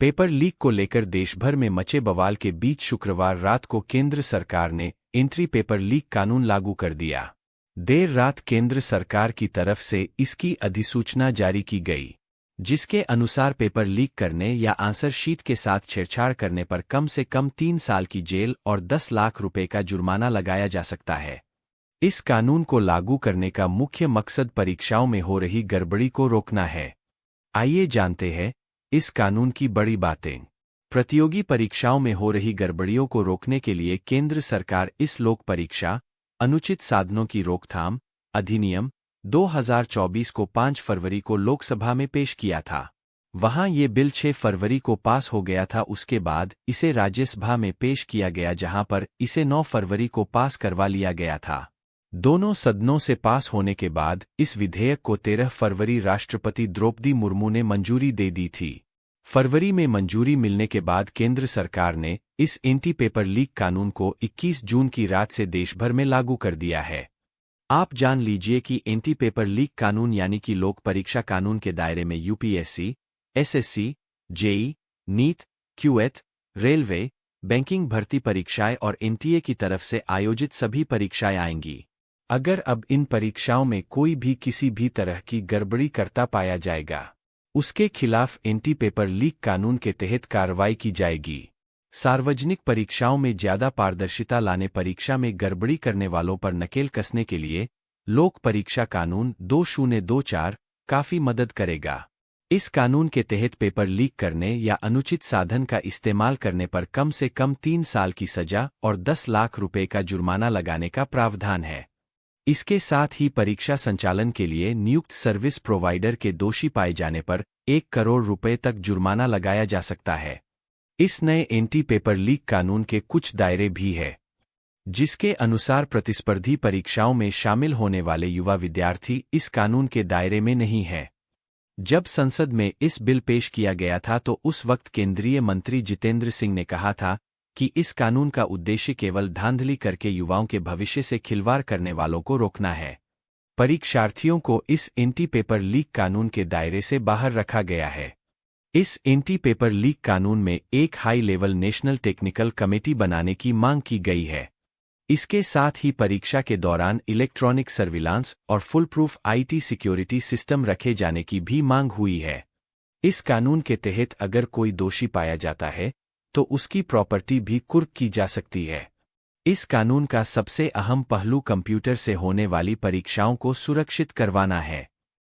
Paper leak को लेकर देश भर में मचे बवाल के बीच शुक्रवार रात को केंद्र सरकार ने एंट्री पेपर लीक कानून लागू कर दिया। देर रात केंद्र सरकार की तरफ से इसकी अधिसूचना जारी की गई, जिसके अनुसार पेपर लीक करने या आंसर शीट के साथ छेड़छाड़ करने पर कम से कम 3 साल की जेल और 10 लाख रुपए का जुर्माना लगाया जा सकता है। इस कानून को लागू करने का मुख्य मकसद परीक्षाओं में हो रही गड़बड़ी को रोकना है। आइए जानते हैं इस कानून की बड़ी बातें। प्रतियोगी परीक्षाओं में हो रही गड़बड़ियों को रोकने के लिए केंद्र सरकार इस लोक परीक्षा अनुचित साधनों की रोकथाम अधिनियम 2024 को 5 फरवरी को लोकसभा में पेश किया था। वहां ये बिल 6 फरवरी को पास हो गया था। उसके बाद इसे राज्यसभा में पेश किया गया, जहां पर इसे 9 फरवरी को पास करवा लिया गया था। दोनों सदनों से पास होने के बाद इस विधेयक को 13 फरवरी राष्ट्रपति द्रौपदी मुर्मू ने मंजूरी दे दी थी। फरवरी में मंजूरी मिलने के बाद केंद्र सरकार ने इस एंटी पेपर लीक कानून को 21 जून की रात से देश भर में लागू कर दिया है। आप जान लीजिए कि एंटी पेपर लीक कानून यानी कि लोक परीक्षा कानून के दायरे में UPSC, SSC, JE, NEET, CUET, railway, banking भर्ती परीक्षाएं और एनटीए की तरफ से आयोजित सभी परीक्षाएं आएंगी। अगर अब इन परीक्षाओं में कोई भी किसी भी तरह की गड़बड़ी करता पाया जाएगा, उसके खिलाफ एंटी पेपर लीक कानून के तहत कार्रवाई की जाएगी। सार्वजनिक परीक्षाओं में ज्यादा पारदर्शिता लाने, परीक्षा में गड़बड़ी करने वालों पर नकेल कसने के लिए लोक परीक्षा कानून 2024 काफी मदद करेगा। इस कानून के तहत पेपर लीक करने या अनुचित साधन का इस्तेमाल करने पर कम से कम 3 साल की सजा और 10 लाख रुपए का जुर्माना लगाने का प्रावधान है। इसके साथ ही परीक्षा संचालन के लिए नियुक्त सर्विस प्रोवाइडर के दोषी पाए जाने पर 1 करोड़ रुपए तक जुर्माना लगाया जा सकता है। इस नए एंटी पेपर लीक कानून के कुछ दायरे भी है, जिसके अनुसार प्रतिस्पर्धी परीक्षाओं में शामिल होने वाले युवा विद्यार्थी इस कानून के दायरे में नहीं है। जब संसद में इस बिल पेश किया गया था तो उस वक्त केंद्रीय मंत्री जितेंद्र सिंह ने कहा था कि इस कानून का उद्देश्य केवल धांधली करके युवाओं के भविष्य से खिलवाड़ करने वालों को रोकना है। परीक्षार्थियों को इस एंटी पेपर लीक कानून के दायरे से बाहर रखा गया है। इस एंटी पेपर लीक कानून में एक high level national technical committee बनाने की मांग की गई है। इसके साथ ही परीक्षा के दौरान इलेक्ट्रॉनिक सर्विलांस और full proof IT security system रखे जाने की भी मांग हुई है। इस कानून के तहत अगर कोई दोषी पाया जाता है तो उसकी प्रॉपर्टी भी कुर्क की जा सकती है। इस कानून का सबसे अहम पहलू कंप्यूटर से होने वाली परीक्षाओं को सुरक्षित करवाना है।